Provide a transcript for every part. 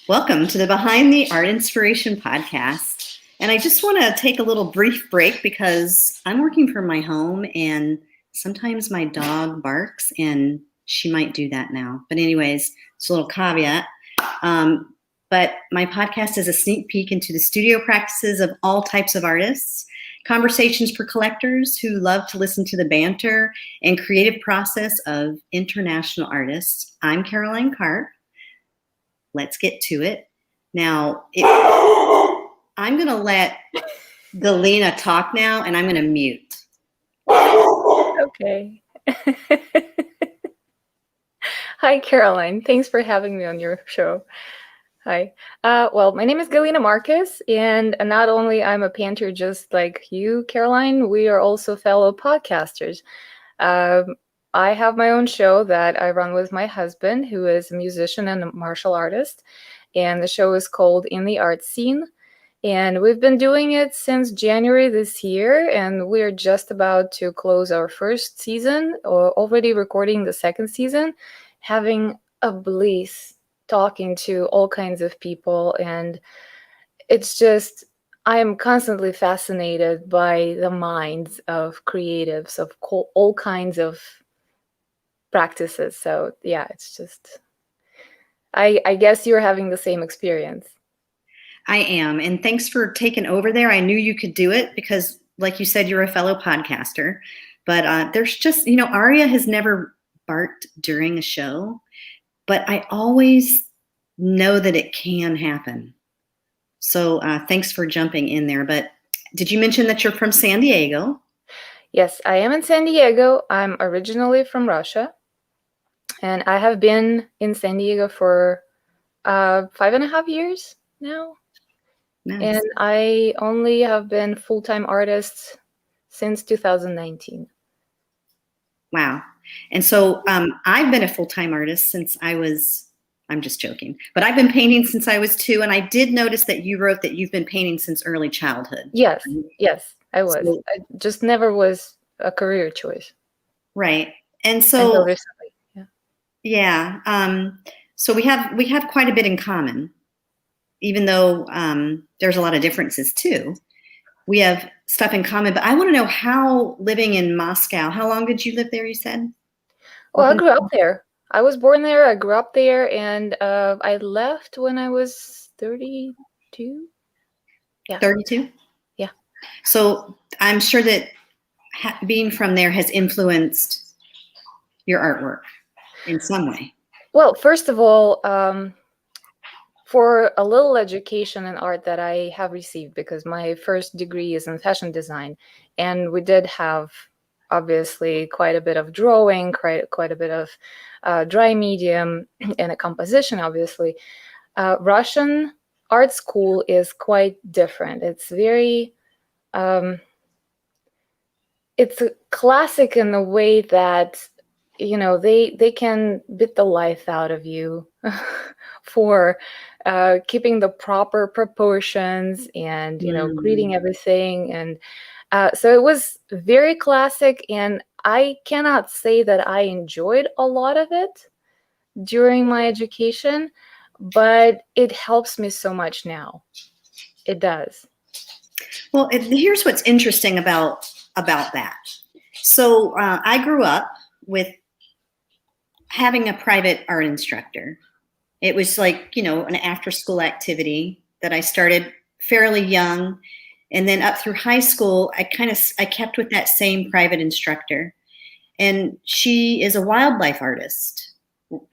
Welcome to the Behind the Art Inspiration podcast. And I just want to take a little brief break because I'm working from my home and sometimes my dog barks and she might do that now. But anyways, it's a little caveat. But my podcast is a sneak peek into the studio practices of all types of artists, conversations for collectors who love to listen to the banter and creative process of international artists. I'm Caroline Art. Let's get to it. Now, I'm going to let Galina talk now, and I'm going to mute. Okay. Hi, Caroline. Thanks for having me on your show. Hi. Well, my name is Galina Marcus, and not only I'm a painter just like you, Caroline, we are also fellow podcasters. I have my own show that I run with my husband, who is a musician and a martial artist, and the show is called In the Art Scene. And we've been doing it since January this year, and we're just about to close our first season, or already recording the second season, having a bliss talking to all kinds of people. And it's just, I am constantly fascinated by the minds of creatives of all kinds of practices. So yeah, it's just, I guess you're having the same experience. I am. And thanks for taking over there. I knew you could do it because, like you said, you're a fellow podcaster. But there's just, Aria has never barked during a show, but I always know that it can happen. So thanks for jumping in there. But did you mention that you're from San Diego? Yes, I am in San Diego. I'm originally from Russia. And I have been in San Diego for 5.5 years now. Nice. And I only have been full-time artist since 2019. Wow. And so I've been a full-time artist since I'm just joking, but I've been painting since I was 2. And I did notice that you wrote that you've been painting since early childhood. Yes, yes, I was. So, I just never was a career choice. Right. And so until recently. Yeah. So we have quite a bit in common, even though there's a lot of differences too. We have stuff in common, but I want to know how living in Moscow, how long did you live there, you said? Well, I grew up there. I was born there. I grew up there, and I left when I was 32. Yeah. 32? Yeah. So I'm sure that being from there has influenced your artwork in some way. Well, first of all, for a little education in art that I have received, because my first degree is in fashion design, and we did have obviously quite a bit of drawing, quite a bit of dry medium and a composition, obviously. Russian art school is quite different. It's very, it's a classic in the way that, they can beat the life out of you for keeping the proper proportions and, greeting everything. And so it was very classic, and I cannot say that I enjoyed a lot of it during my education, but it helps me so much now. It does. Well, here's what's interesting about that. So I grew up with having a private art instructor. It was like, an after-school activity that I started fairly young. And then up through high school, I kept with that same private instructor. And she is a wildlife artist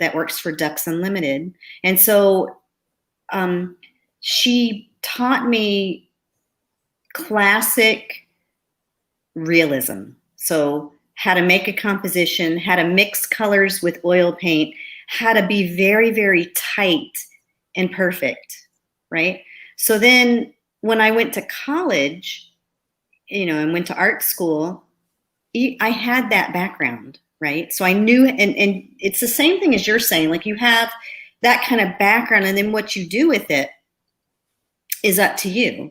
that works for Ducks Unlimited. And so she taught me classic realism. So how to make a composition, how to mix colors with oil paint, how to be very, very tight and perfect, right? So then when I went to college, and went to art school, I had that background, right? So I knew, and it's the same thing as you're saying, like you have that kind of background, and then what you do with it is up to you.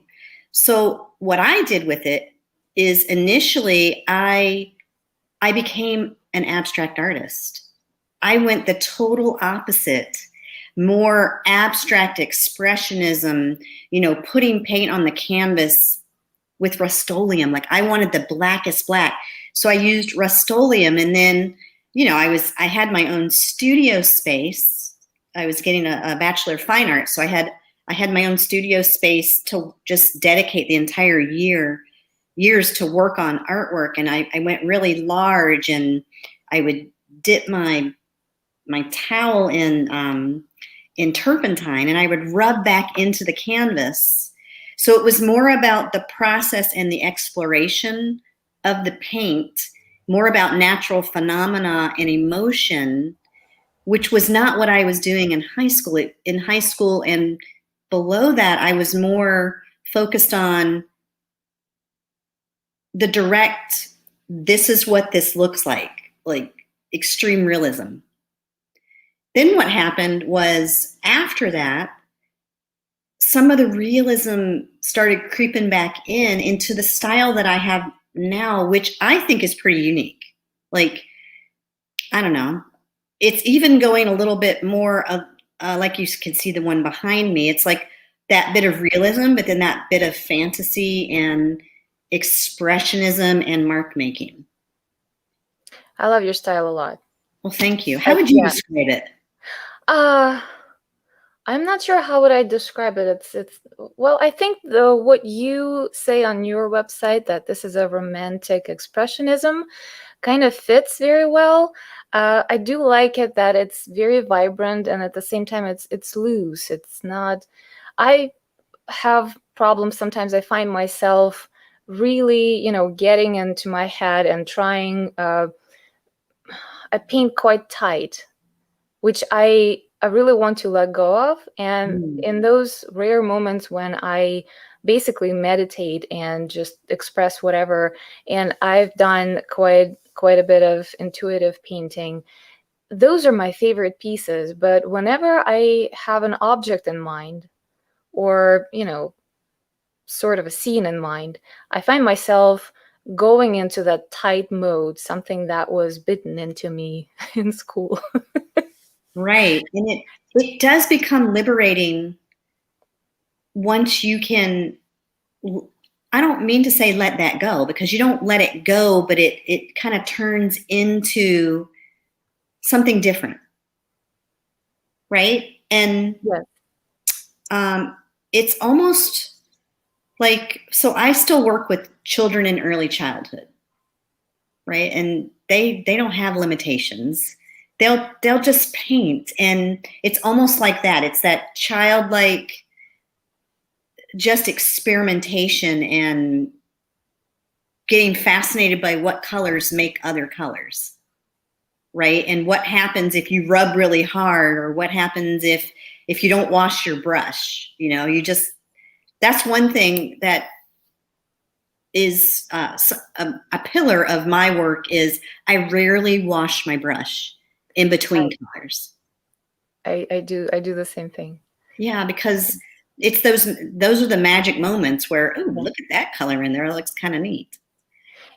So what I did with it is initially I became an abstract artist. I went the total opposite. more abstract expressionism, putting paint on the canvas with Rust-Oleum. Like I wanted the blackest black. So I used Rust-Oleum, and then, I had my own studio space. I was getting a Bachelor of Fine Arts. So I had my own studio space to just dedicate the entire years to work on artwork. And I went really large, and I would dip my towel in turpentine, and I would rub back into the canvas. So it was more about the process and the exploration of the paint, more about natural phenomena and emotion, which was not what I was doing in high school. In high school and below that, I was more focused on the direct, this is what this looks like extreme realism. Then what happened was, after that, some of the realism started creeping back into the style that I have now, which I think is pretty unique. Like, I don't know. It's even going a little bit more of, like you can see the one behind me. It's like that bit of realism, but then that bit of fantasy and expressionism and mark making. I love your style a lot. Well, thank you. How would you describe it? I'm not sure how would I describe it. It's well, I think what you say on your website, that this is a romantic expressionism, kind of fits very well. I do like it that it's very vibrant, and at the same time it's loose. It's not. I have problems sometimes. I find myself really, getting into my head and trying. I paint quite tight, which I really want to let go of. And in those rare moments when I basically meditate and just express whatever, and I've done quite a bit of intuitive painting, those are my favorite pieces. But whenever I have an object in mind, or, sort of a scene in mind, I find myself going into that tight mode, something that was bitten into me in school. Right. And it does become liberating once you can, I don't mean to say let that go, because you don't let it go, but it kind of turns into something different. Right. And yes. It's almost like, so I still work with children in early childhood, right? And they don't have limitations. They'll just paint, and it's almost like that. It's that childlike, just experimentation and getting fascinated by what colors make other colors, right? And what happens if you rub really hard, or what happens if you don't wash your brush. That's one thing that is a pillar of my work, is I rarely wash my brush in between colors. I do the same thing. Yeah, because it's those are the magic moments where, oh, look at that color in there. It looks kind of neat.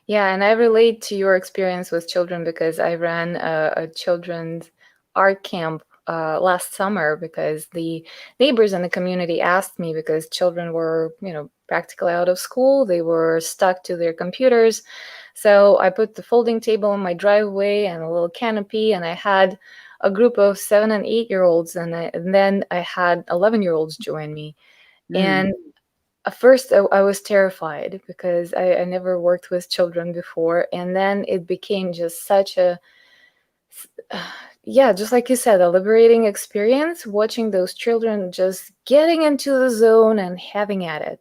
Yeah, and I relate to your experience with children, because I ran a children's art camp last summer, because the neighbors in the community asked me, because children were, practically out of school. They were stuck to their computers. So I put the folding table in my driveway and a little canopy, and I had a group of 7 and 8-year-olds, and then I had 11-year-olds join me. And at first I was terrified, because I never worked with children before. And then it became just such a, just like you said, a liberating experience, watching those children just getting into the zone and having at it.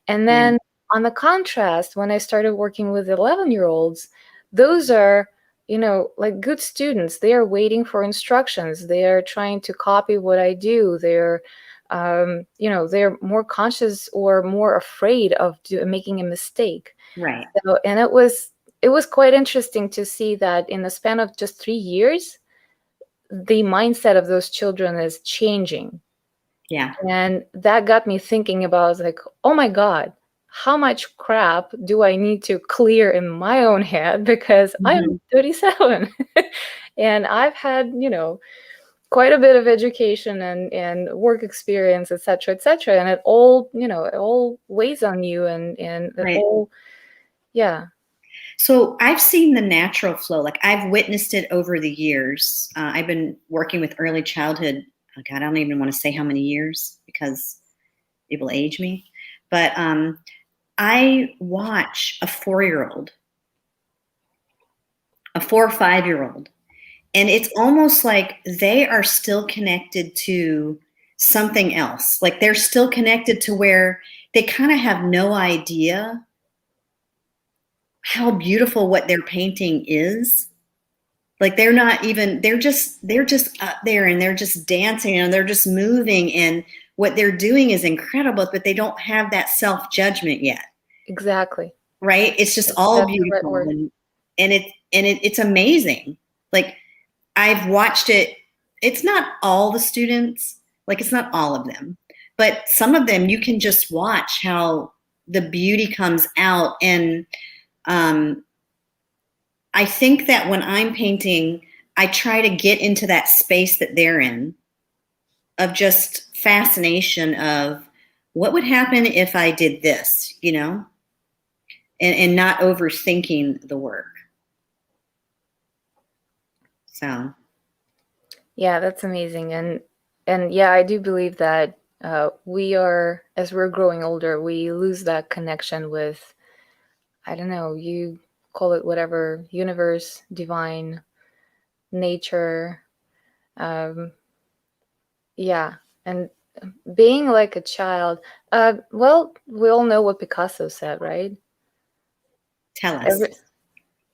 And then on the contrast, when I started working with 11-year-olds, those are, like good students. They are waiting for instructions. They are trying to copy what I do. They're, they're more conscious or more afraid of making a mistake. Right. So, and it was quite interesting to see that in the span of just 3 years, the mindset of those children is changing. Yeah. And that got me thinking about, like, oh my God, how much crap do I need to clear in my own head, because I'm 37 and I've had, quite a bit of education and work experience, etc., etc., and it all, it all weighs on you, and it Right. all, yeah. So I've seen the natural flow. Like I've witnessed it over the years. I've been working with early childhood. Oh God, I don't even want to say how many years because it will age me. But I watch a 4-year-old, a 4 or 5-year-old, and it's almost like they are still connected to something else. Like they're still connected to where they kind of have no idea how beautiful what they're painting is. Like they're not even, they're just up there and they're just dancing and they're just moving, and what they're doing is incredible, but they don't have that self-judgment yet. Exactly. Right? It's just all That's the right beautiful, word. and it's amazing. Like I've watched it. It's not all the students, like it's not all of them, but some of them you can just watch how the beauty comes out. And I think that when I'm painting, I try to get into that space that they're in, of just fascination of what would happen if I did this, and not overthinking the work. So Yeah, that's amazing. And yeah, I do believe that we are, as we're growing older, we lose that connection with, I don't know, you call it whatever, universe, divine, nature. Yeah. And being like a child, well, we all know what Picasso said, right? tell us.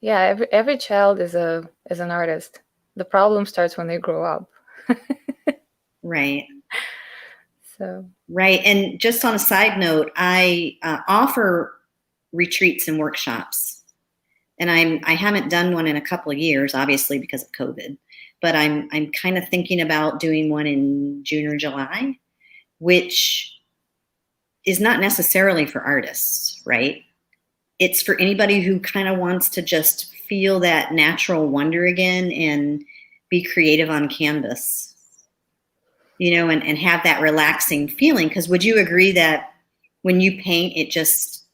Every child is an artist. The problem starts when they grow up. Right. So Right. And just on a side note, I offer retreats and workshops, and I haven't done one in a couple of years, obviously because of COVID. But I'm kind of thinking about doing one in June or July, which is not necessarily for artists, right? It's for anybody who kind of wants to just feel that natural wonder again and be creative on canvas, and have that relaxing feeling. Because would you agree that when you paint, it's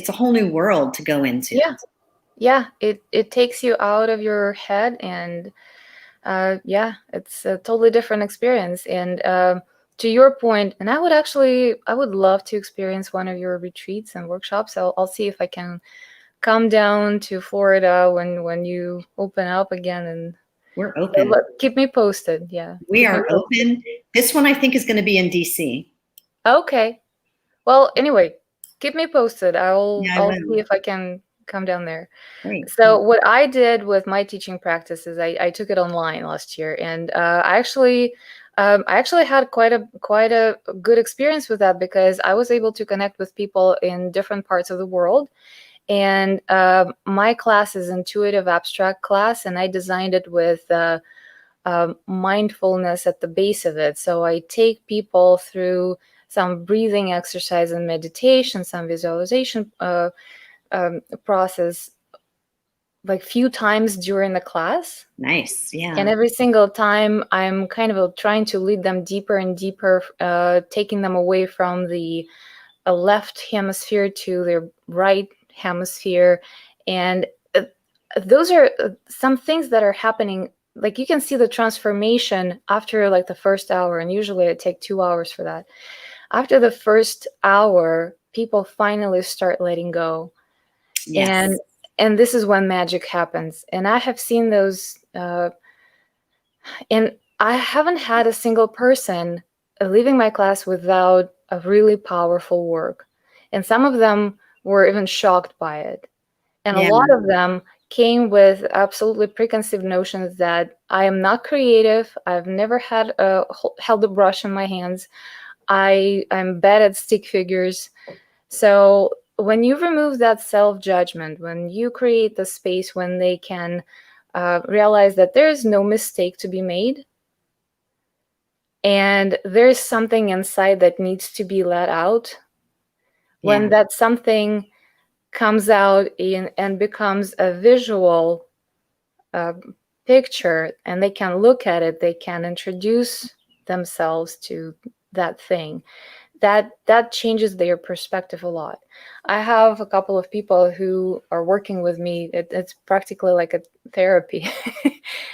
a whole new world to go into? yeah, it takes you out of your head, and it's a totally different experience. And to your point, and I would love to experience one of your retreats and workshops. I'll see if I can come down to Florida when you open up again, and We're open. keep me posted. Yeah, We are open. This one I think is going to be in DC. Okay. Well, anyway, keep me posted. I'll Yeah, I will. see if I can come down there. Great. So what I did with my teaching practice is I took it online last year, and I actually had quite a good experience with that, because I was able to connect with people in different parts of the world. And my class is intuitive abstract class, and I designed it with mindfulness at the base of it. So I take people through some breathing exercise and meditation, some visualization process, like few times during the class. Nice. Yeah. And every single time I'm kind of trying to lead them deeper and deeper, taking them away from the left hemisphere to their right hemisphere. And those are some things that are happening. Like you can see the transformation after like the first hour, and usually it takes 2 hours for that. After the first hour, people finally start letting go. Yes. And this is when magic happens. And I have seen those, and I haven't had a single person leaving my class without a really powerful work. And some of them were even shocked by it. And Yeah. a lot of them came with absolutely preconceived notions that I am not creative. I've never held a brush in my hands. I'm bad at stick figures. So when you remove that self-judgment, when you create the space when they can realize that there is no mistake to be made, and there's something inside that needs to be let out, when that something comes out and becomes a visual picture and they can look at it, they can introduce themselves to that thing, that changes their perspective a lot. I have a couple of people who are working with me. It's practically like a therapy.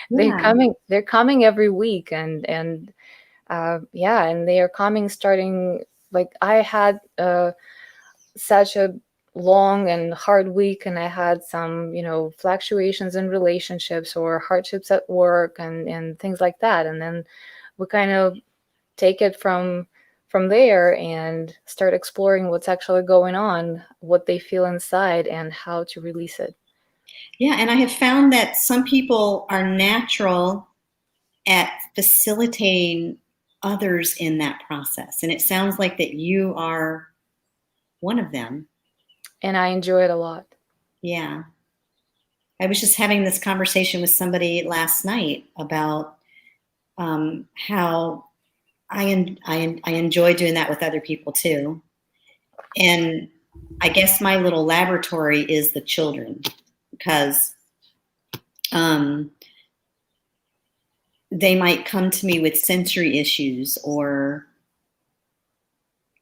Yeah. They're coming every week, and yeah, and they are coming starting, like I had such a long and hard week, and I had some, fluctuations in relationships or hardships at work and things like that. And then we kind of take it from there and start exploring what's actually going on, what they feel inside, and how to release it. Yeah, and I have found that some people are natural at facilitating others in that process. And it sounds like that you are one of them. And I enjoy it a lot. Yeah. I was just having this conversation with somebody last night about how I enjoy doing that with other people too. And I guess my little laboratory is the children, because they might come to me with sensory issues or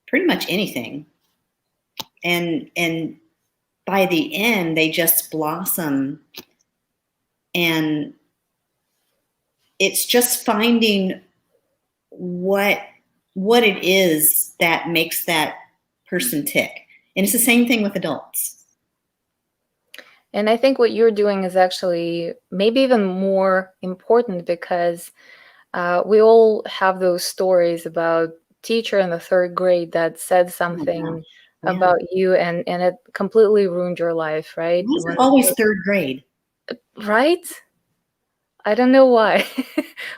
pretty much anything. And by the end, they just blossom. And it's just finding what it is that makes that person tick. And it's the same thing with adults. And I think what you're doing is actually maybe even more important, because we all have those stories about teacher in the third grade that said something about you, and it completely ruined your life, right? Why is it always third grade? Right? I don't know why,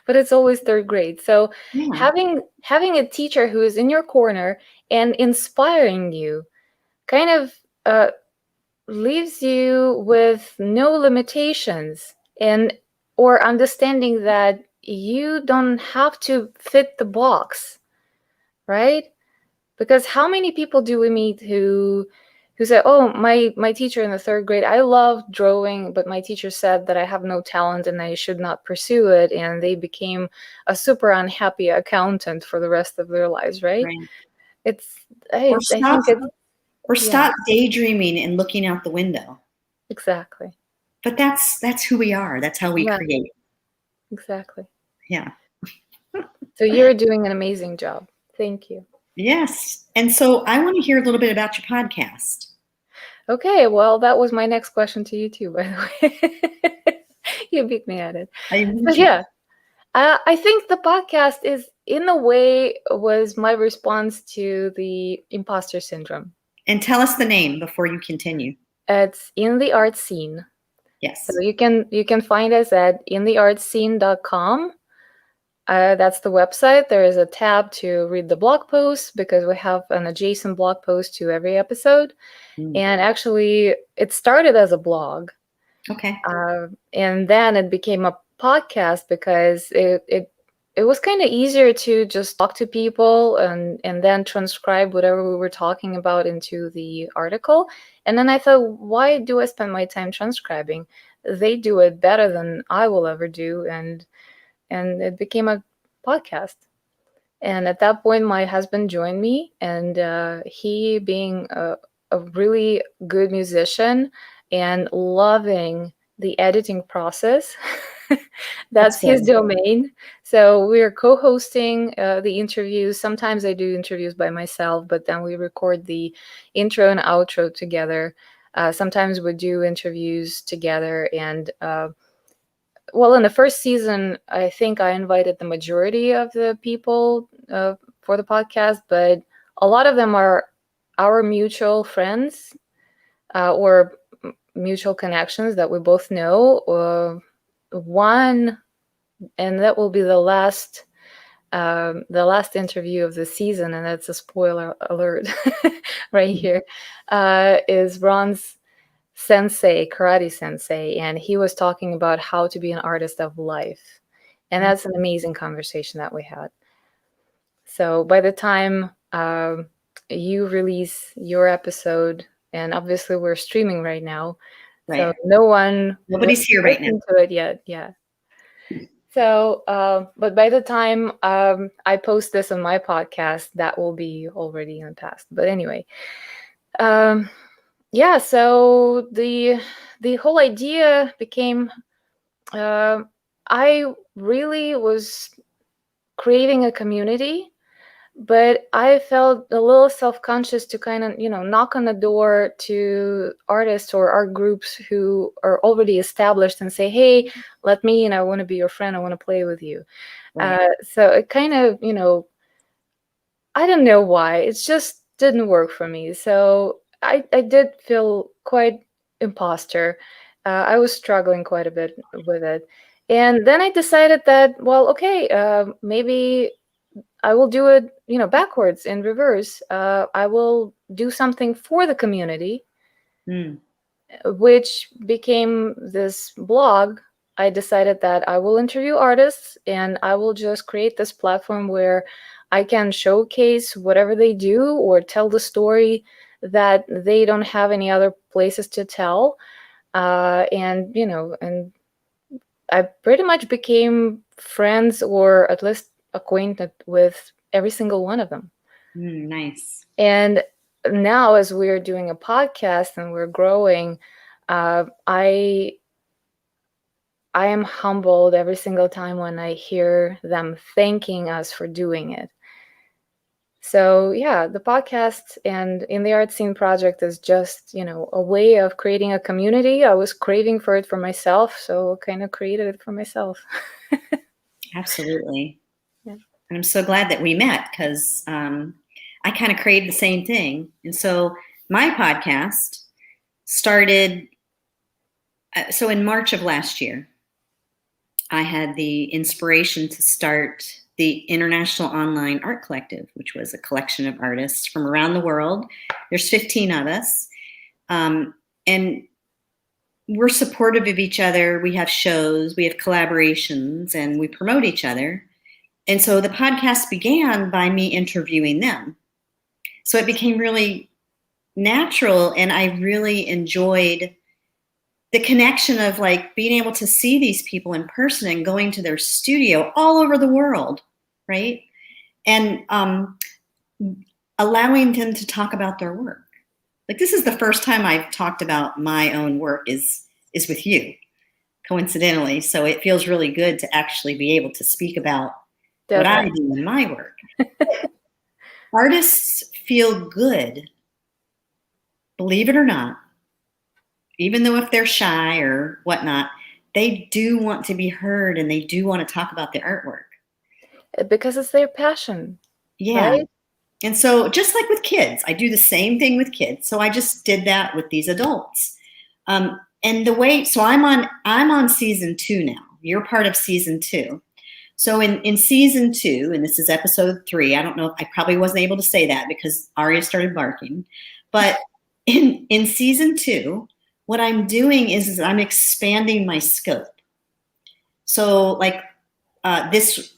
but it's always third grade. So having a teacher who is in your corner and inspiring you kind of leaves you with no limitations, and or understanding that you don't have to fit the box, right? Because how many people do we meet who say, oh, my teacher in the third grade, I love drawing, but my teacher said that I have no talent and I should not pursue it, and they became a super unhappy accountant for the rest of their lives, right? I think it's or stop daydreaming and looking out the window. Exactly. But that's who we are. That's how we create. Exactly. Yeah. So you're doing an amazing job. Thank you. Yes. And so I want to hear a little bit about your podcast. Okay. Well, that was my next question to you too, by the way. You beat me at it. But yeah, I think the podcast is, in a way, was my response to the imposter syndrome. And tell us the name before you continue. It's In the Art Scene. Yes. So you can find us at intheartscene.com. That's the website. There is a tab to read the blog posts, because we have an adjacent blog post to every episode. And actually, it started as a blog. Okay. And then it became a podcast, because it was kind of easier to just talk to people and then transcribe whatever we were talking about into the article. And then I thought, why do I spend my time transcribing? They do it better than I will ever do. And it became a podcast. And at that point, my husband joined me, and he, being a really good musician and loving the editing process, that's his domain. So we're co-hosting the interviews. Sometimes I do interviews by myself, but then we record the intro and outro together. Sometimes we do interviews together, and well, in the first season, I think I invited the majority of the people for the podcast, but a lot of them are our mutual friends or mutual connections that we both know. One, and that will be the last interview of the season, and that's a spoiler alert right here, is Ron's sensei, karate sensei, and he was talking about how to be an artist of life. And that's an amazing conversation that we had. So by the time you release your episode, and obviously we're streaming right now, so nobody's here right now to it yet. Yeah. So, but by the time I post this on my podcast, that will be already in the past. But anyway, yeah. So the whole idea became I really was creating a community, but I felt a little self-conscious to kind of, knock on the door to artists or art groups who are already established and say, hey, let me in, I want to be your friend, I want to play with you. Right. So it kind of, I don't know why, it just didn't work for me. So I did feel quite imposter. I was struggling quite a bit with it. And then I decided that, well, okay, maybe I will do it, backwards in reverse. I will do something for the community, Mm. which became this blog. I decided that I will interview artists and I will just create this platform where I can showcase whatever they do or tell the story that they don't have any other places to tell. And I pretty much became friends or at least acquainted with every single one of them. Nice. And now, as we're doing a podcast and we're growing, I am humbled every single time when I hear them thanking us for doing it. So yeah, the podcast and In the Art Scene project is just, a way of creating a community. I was craving for it for myself, so kind of created it for myself. Absolutely. Yeah. And I'm so glad that we met because I kind of craved the same thing. And so my podcast started, so in March of last year, I had the inspiration to start the International Online Art Collective, which was a collection of artists from around the world. There's 15 of us. And we're supportive of each other. We have shows, we have collaborations, and we promote each other. And so the podcast began by me interviewing them. So it became really natural, and I really enjoyed the connection of like being able to see these people in person and going to their studio all over the world, right? And allowing them to talk about their work. Like this is the first time I've talked about my own work is with you, coincidentally. So it feels really good to actually be able to speak about what I do in my work. Artists feel good, believe it or not, even though if they're shy or whatnot, they do want to be heard and they do want to talk about their artwork. Because it's their passion. Yeah. Right? And so just like with kids, I do the same thing with kids. So I just did that with these adults. And the way, so I'm on season 2 now. You're part of season 2. So in season 2, and this is episode 3, I don't know, I probably wasn't able to say that because Aria started barking. But in season 2, what I'm doing is I'm expanding my scope. So like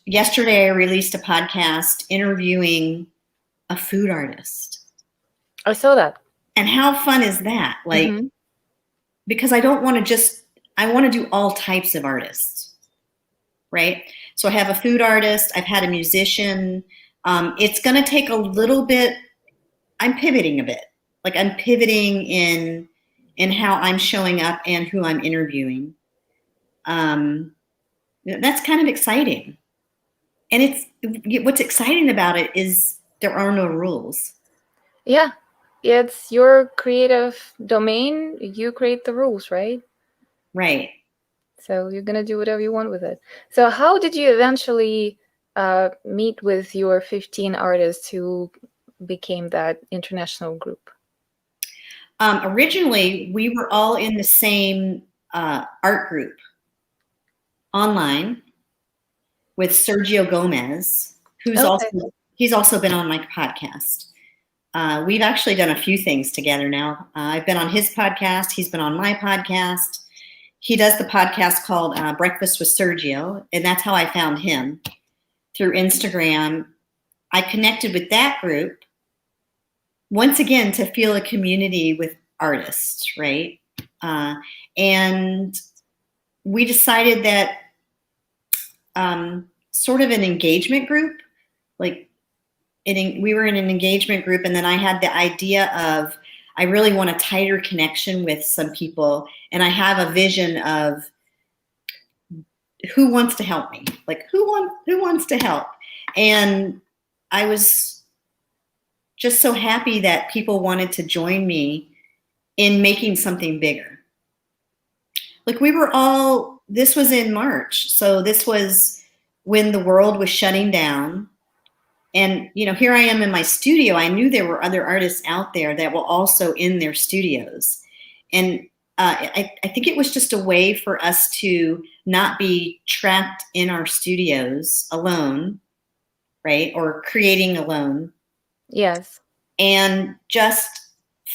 yesterday I released a podcast interviewing a food artist. I saw that. And how fun is that? Like, because I don't want to I want to do all types of artists, right? So I have a food artist, I've had a musician. It's going to take a little bit, I'm pivoting a bit. Like I'm pivoting in how I'm showing up and who I'm interviewing. That's kind of exciting. And what's exciting about it is there are no rules. Yeah, it's your creative domain. You create the rules, right? Right. So you're going to do whatever you want with it. So how did you eventually meet with your 15 artists who became that international group? Originally, we were all in the same art group online with Sergio Gomez, who's he's also been on my podcast. We've actually done a few things together now. I've been on his podcast. He's been on my podcast. He does the podcast called Breakfast with Sergio, and that's how I found him, through Instagram. I connected with that group, once again, to feel a community with artists, right? And we decided that sort of an engagement group. Like we were in an engagement group, and then I had the idea of, I really want a tighter connection with some people, and I have a vision of who wants to help me, like who wants to help. And I was just so happy that people wanted to join me in making something bigger. Like this was in March, so this was when the world was shutting down. And, here I am in my studio. I knew there were other artists out there that were also in their studios. And I think it was just a way for us to not be trapped in our studios alone, right? Or creating alone. Yes. And just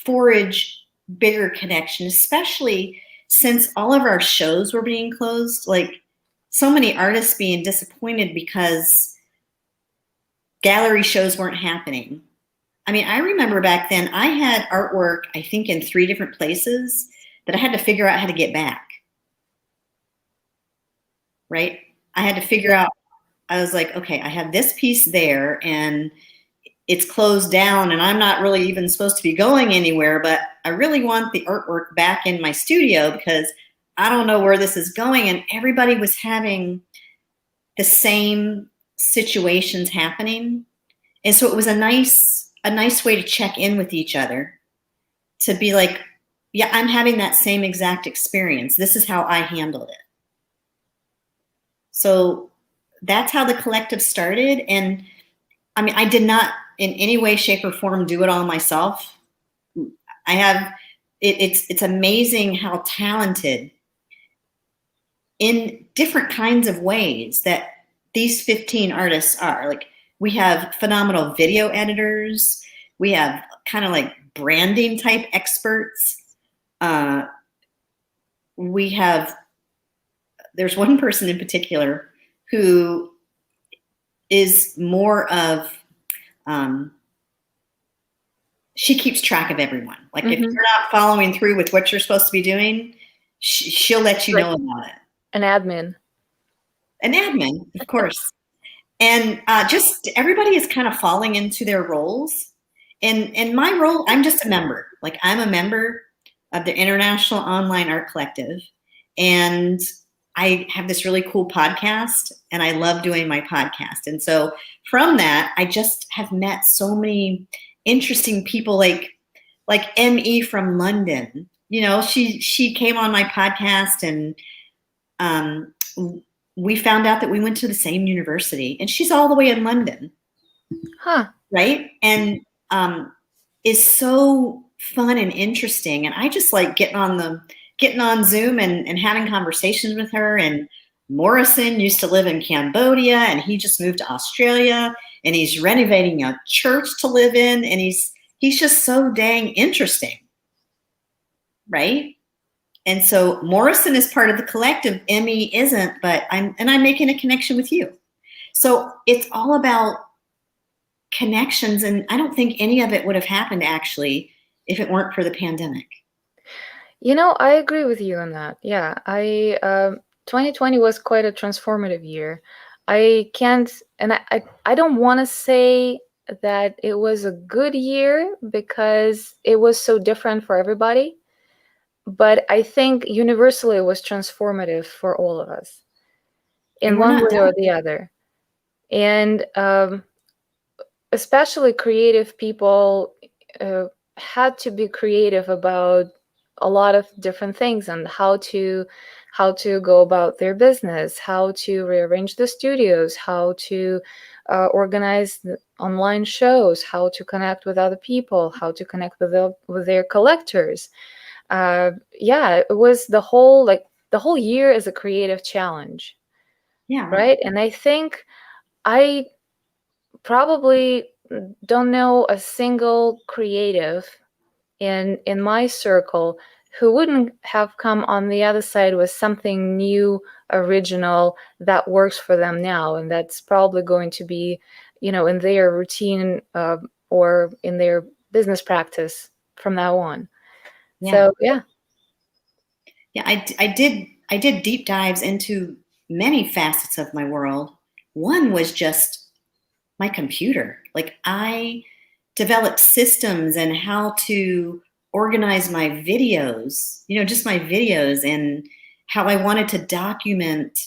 forge bigger connection, especially since all of our shows were being closed. Like, so many artists being disappointed because gallery shows weren't happening. I mean, I remember back then I had artwork, I think, in 3 different places that I had to figure out how to get back. Right? I had to figure out, I was like, okay, I have this piece there and it's closed down and I'm not really even supposed to be going anywhere, but I really want the artwork back in my studio because I don't know where this is going. And everybody was having the same situations happening. And so it was a nice way to check in with each other, to be like, yeah, I'm having that same exact experience. This is how I handled it. So that's how the collective started. And I mean, I did not in any way, shape, or form do it all myself. I have, it's amazing how talented in different kinds of ways that these 15 artists are. Like, we have phenomenal video editors. We have kind of like branding type experts. There's one person in particular who is more of, she keeps track of everyone. Like, if you're not following through with what you're supposed to be doing, she'll let you know about it. An admin. An admin, of course. And just everybody is kind of falling into their roles. And my role, I'm just a member. Like, I'm a member of the International Online Art Collective. And I have this really cool podcast, and I love doing my podcast. And so from that, I just have met so many interesting people, like ME from London. She came on my podcast, and we found out that we went to the same university, and she's all the way in London. Huh. Right? And is so fun and interesting. And I just like getting on Zoom and having conversations with her. And Morrison used to live in Cambodia, and he just moved to Australia, and he's renovating a church to live in, and he's just so dang interesting. Right? And so Morrison is part of the collective, Emmy isn't, but I'm making a connection with you. So it's all about connections, and I don't think any of it would have happened actually if it weren't for the pandemic. I agree with you on that. Yeah, 2020 was quite a transformative year. I can't, and I don't want to say that it was a good year because it was so different for everybody. But I think universally it was transformative for all of us in one way or the other. And especially creative people had to be creative about a lot of different things and how to go about their business, how to rearrange the studios, how to organize the online shows, how to connect with other people, how to connect with their collectors. It was the whole year is a creative challenge. Yeah. Right. And I think I probably don't know a single creative in my circle who wouldn't have come on the other side with something new, original that works for them now. And that's probably going to be, in their routine or in their business practice from now on. Yeah. So, yeah. Yeah, I did deep dives into many facets of my world. One was just my computer. Like I developed systems and how to organize my videos, just my videos, and how I wanted to document.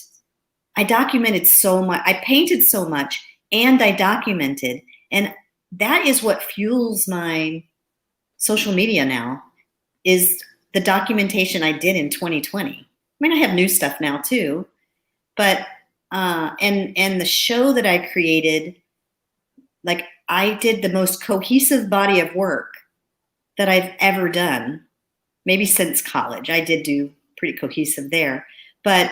I documented so much. I painted so much and I documented. And that is what fuels my social media now, is the documentation I did in 2020. I mean, I have new stuff now too, but and the show that I created, like I did the most cohesive body of work that I've ever done, maybe since college. I did do pretty cohesive there, but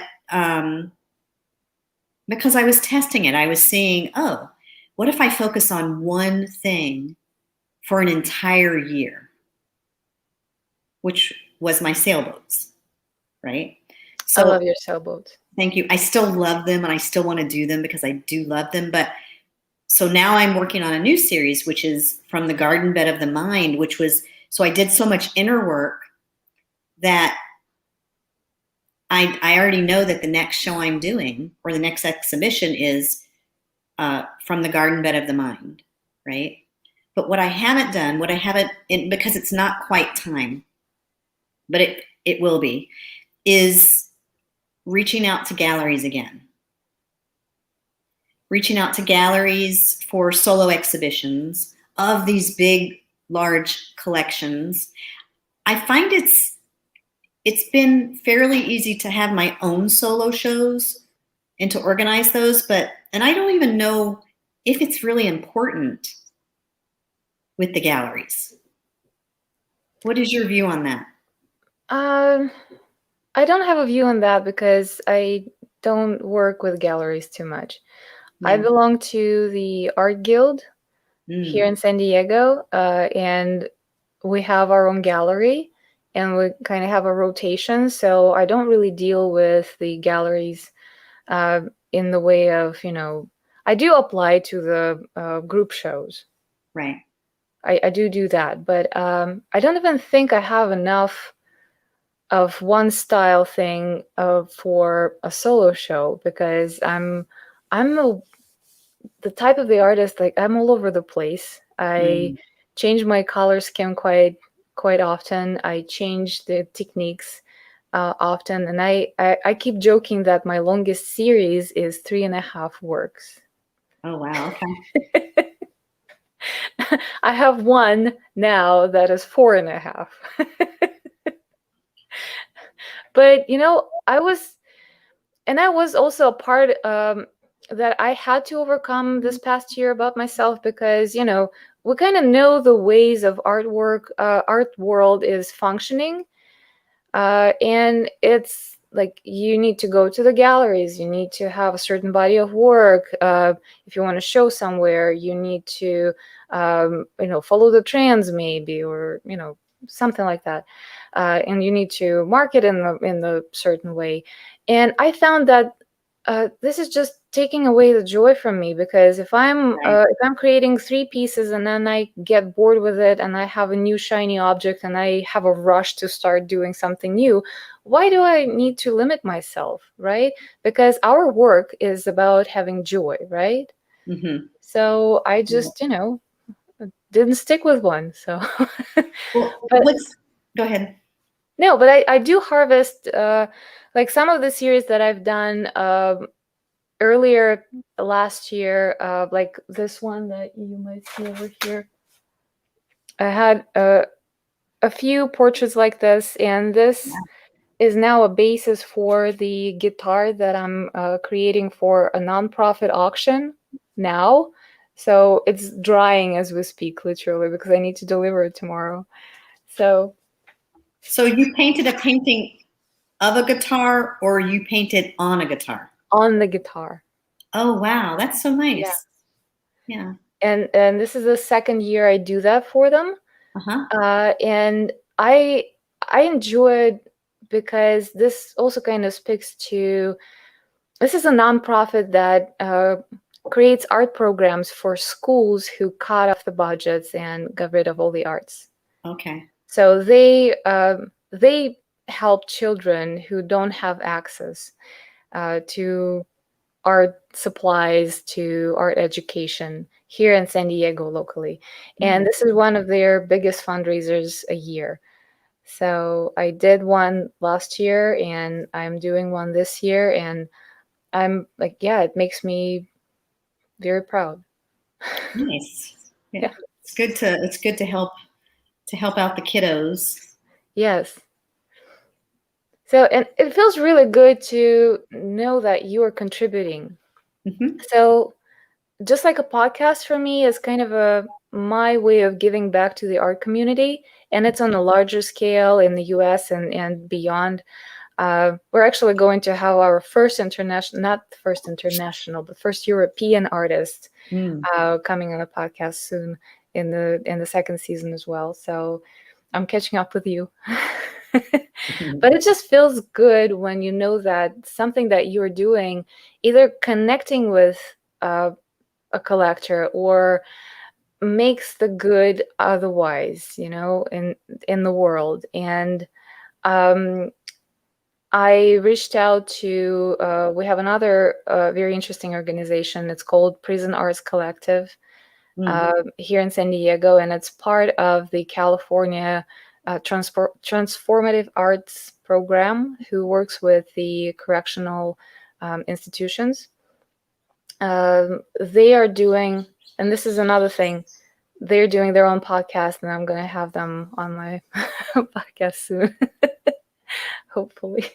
because I was testing it, I was seeing, oh, what if I focus on one thing for an entire year, which was my sailboats, right? I love your sailboats. Thank you. I still love them and I still want to do them because I do love them. But so now I'm working on a new series, which is From the Garden Bed of the Mind, so I did so much inner work that I already know that the next show I'm doing, or the next exhibition, is From the Garden Bed of the Mind, right? But what I haven't done, because it's not quite time, but it will be, is reaching out to galleries again. Reaching out to galleries for solo exhibitions of these big, large collections. I find it's been fairly easy to have my own solo shows and to organize those, and I don't even know if it's really important with the galleries. What is your view on that? I don't have a view on that because I don't work with galleries too much. Yeah. I belong to the Art Guild here in San Diego, and we have our own gallery, and we kind of have a rotation. So I don't really deal with the galleries in the way of, I do apply to the group shows. Right. I do that, but I don't even think I have enough of one style thing for a solo show, because I'm the type of the artist, like I'm all over the place. I change my color scheme quite often. I change the techniques often, and I keep joking that my longest series is 3.5 works. Oh wow! Okay. I have one now that is 4.5. But I was also a part that I had to overcome this past year about myself, because we kind of know the ways of artwork, art world is functioning, and it's like you need to go to the galleries, you need to have a certain body of work. If you want to show somewhere, you need to follow the trends maybe, or something like that, and you need to market in the certain way. And I found that this is just taking away the joy from me, because if I'm creating 3 pieces and then I get bored with it and I have a new shiny object and I have a rush to start doing something new, why do I need to limit myself, right? Because our work is about having joy, right? Mm-hmm. So I just didn't stick with one. So well, go ahead. No, but I do harvest like some of the series that I've done earlier last year, like this one that you might see over here. I had a few portraits like this, and this is now a basis for the guitar that I'm creating for a nonprofit auction now. So it's drying as we speak, literally, because I need to deliver it tomorrow. So you painted a painting of a guitar, or you painted on a guitar? On the guitar. Oh wow, that's so nice. Yeah. And this is the second year I do that for them. And I enjoyed, because this also kind of speaks to, this is a nonprofit that creates art programs for schools who cut off the budgets and got rid of all the arts. Okay. So they help children who don't have access to art supplies, to art education here in San Diego locally. And this is one of their biggest fundraisers a year. So I did one last year and I'm doing one this year. And I'm like, yeah, it makes me very proud. Nice. Yeah. Yeah. It's good to help out the kiddos. Yes. So, and it feels really good to know that you are contributing. Mm-hmm. So, just like a podcast for me is kind of my way of giving back to the art community, and it's on a larger scale in the US and beyond. We're actually going to have our first international, not first international, but first European artist coming on the podcast soon in the second season as well. So I'm catching up with you. But it just feels good when you know that something that you're doing, either connecting with a collector or makes the good otherwise, in the world. And I reached out to, we have another very interesting organization. It's called Prison Arts Collective here in San Diego, and it's part of the California Transformative Arts Program, who works with the correctional institutions. They are doing, and this is another thing, they're doing their own podcast, and I'm going to have them on my podcast soon, hopefully.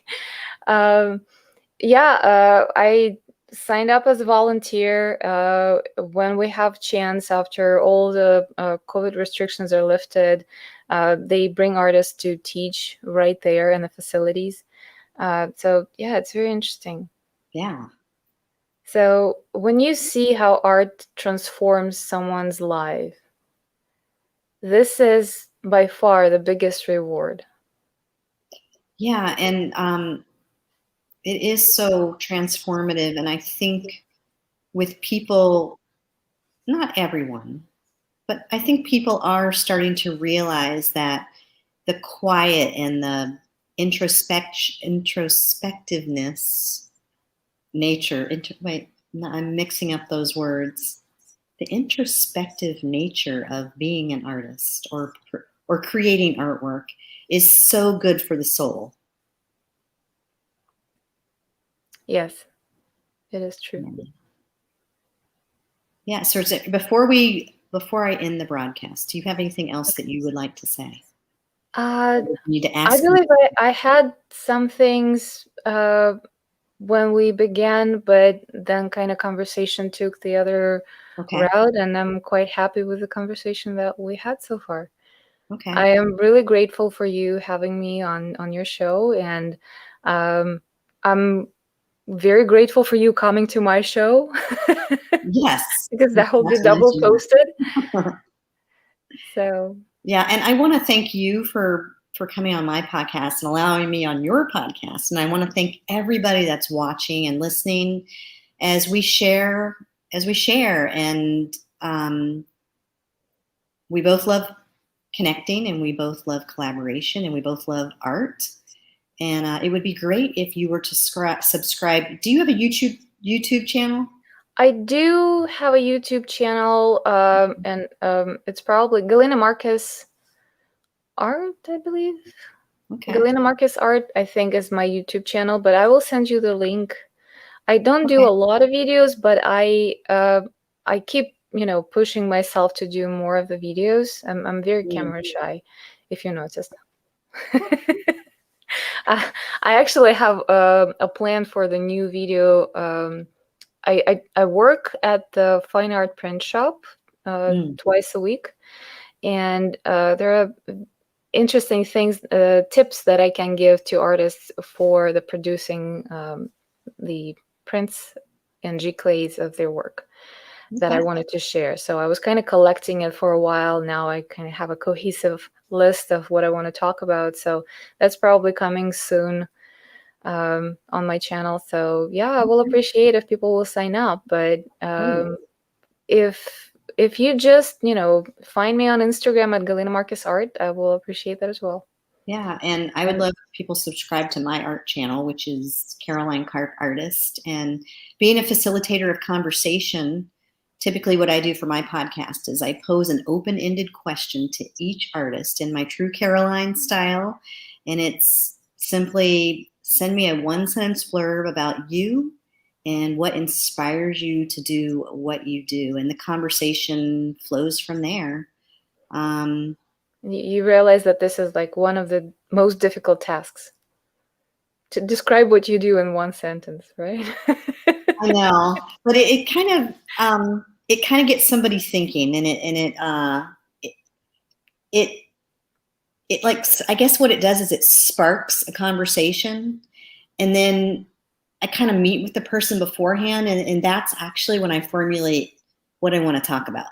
I signed up as a volunteer. When we have chance, after all the COVID restrictions are lifted, they bring artists to teach right there in the facilities. So yeah, it's very interesting. Yeah. So when you see how art transforms someone's life, this is by far the biggest reward. Yeah, and it is so transformative, and I think with people, not everyone, but I think people are starting to realize that the quiet and the introspectiveness nature. I'm mixing up those words. The introspective nature of being an artist or creating artwork is so good for the soul. Yes, it is true. Yeah. So before I end the broadcast, do you have anything else that you would like to say? Need to ask I believe I had some things when we began, but then kind of conversation took the other route, and I'm quite happy with the conversation that we had so far. Okay. I am really grateful for you having me on your show, and I'm very grateful for you coming to my show. Yes. Because that will be double posted. So yeah, and I want to thank you for coming on my podcast and allowing me on your podcast. And I want to thank everybody that's watching and listening as we share. And we both love connecting, and we both love collaboration, and we both love art. And it would be great if you were to subscribe. Do you have a YouTube channel? I do have a YouTube channel, and it's probably Galina Marcus Art, I believe. Okay. Galina Marcus Art, I think, is my YouTube channel, but I will send you the link. I don't do a lot of videos, but I keep pushing myself to do more of the videos. I'm very camera shy, if you noticed. I actually have a plan for the new video. I work at the fine art print shop twice a week, and there are interesting things, tips that I can give to artists for the producing the prints and giclées of their work that I wanted to share. So I was kind of collecting it for a while. Now I kind of have a cohesive list of what I want to talk about. So that's probably coming soon on my channel. So yeah, I will appreciate if people will sign up. But if you just find me on Instagram at Galina Marcus Art, I will appreciate that as well. Yeah, and I would love if people subscribe to my art channel, which is Caroline Artist. And being a facilitator of conversation, typically what I do for my podcast is I pose an open-ended question to each artist in my true Caroline style. And it's simply send me a one-sentence blurb about you and what inspires you to do what you do. And the conversation flows from there. You realize that this is like one of the most difficult tasks, to describe what you do in one sentence, right? I know, but it kind of gets somebody thinking, and it like, I guess what it does is it sparks a conversation, and then I kind of meet with the person beforehand, and that's actually when I formulate what I want to talk about.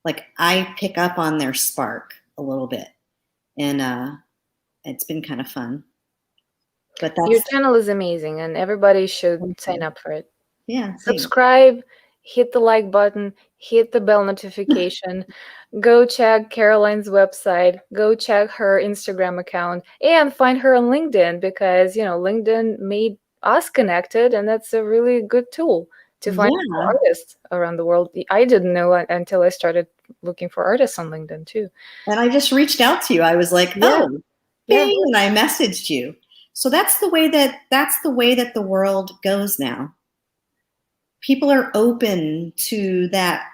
Like, I pick up on their spark a little bit, and it's been kind of fun. But Your that's channel is amazing, and everybody should sign up for it. yeah. Subscribe, hit the like button, hit the bell notification, go check Caroline's website, go check her Instagram account, and find her on LinkedIn, because LinkedIn made us connected, and that's a really good tool to find artists around the world. I didn't know it until I started looking for artists on LinkedIn too. And I just reached out to you. I was like, oh, bing, and I messaged you. So that's the way that the world goes now. People are open to that,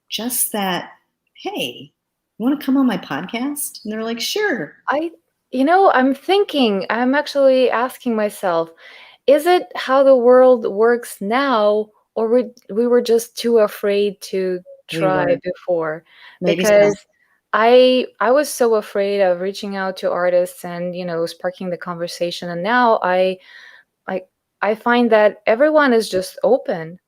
just that, hey, you want to come on my podcast? And they're like, sure. I'm actually asking myself, is it how the world works now, or we were just too afraid to try before? Maybe because so. I was so afraid of reaching out to artists and sparking the conversation, and now I find that everyone is just open.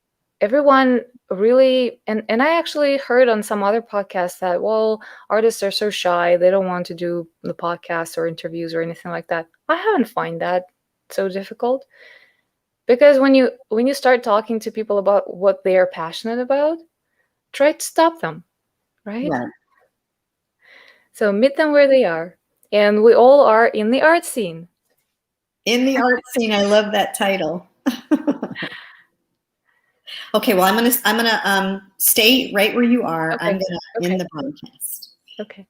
Everyone really, and I actually heard on some other podcasts that, well, artists are so shy, they don't want to do the podcast or interviews or anything like that. I haven't find that so difficult, because when you start talking to people about what they are passionate about, try to stop them, right? Yeah. So meet them where they are, and we all are in the art scene. In the art scene, I love that title. Okay, well, I'm gonna stay right where you are. Okay. I'm gonna end the broadcast. Okay.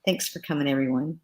Thanks for coming, everyone.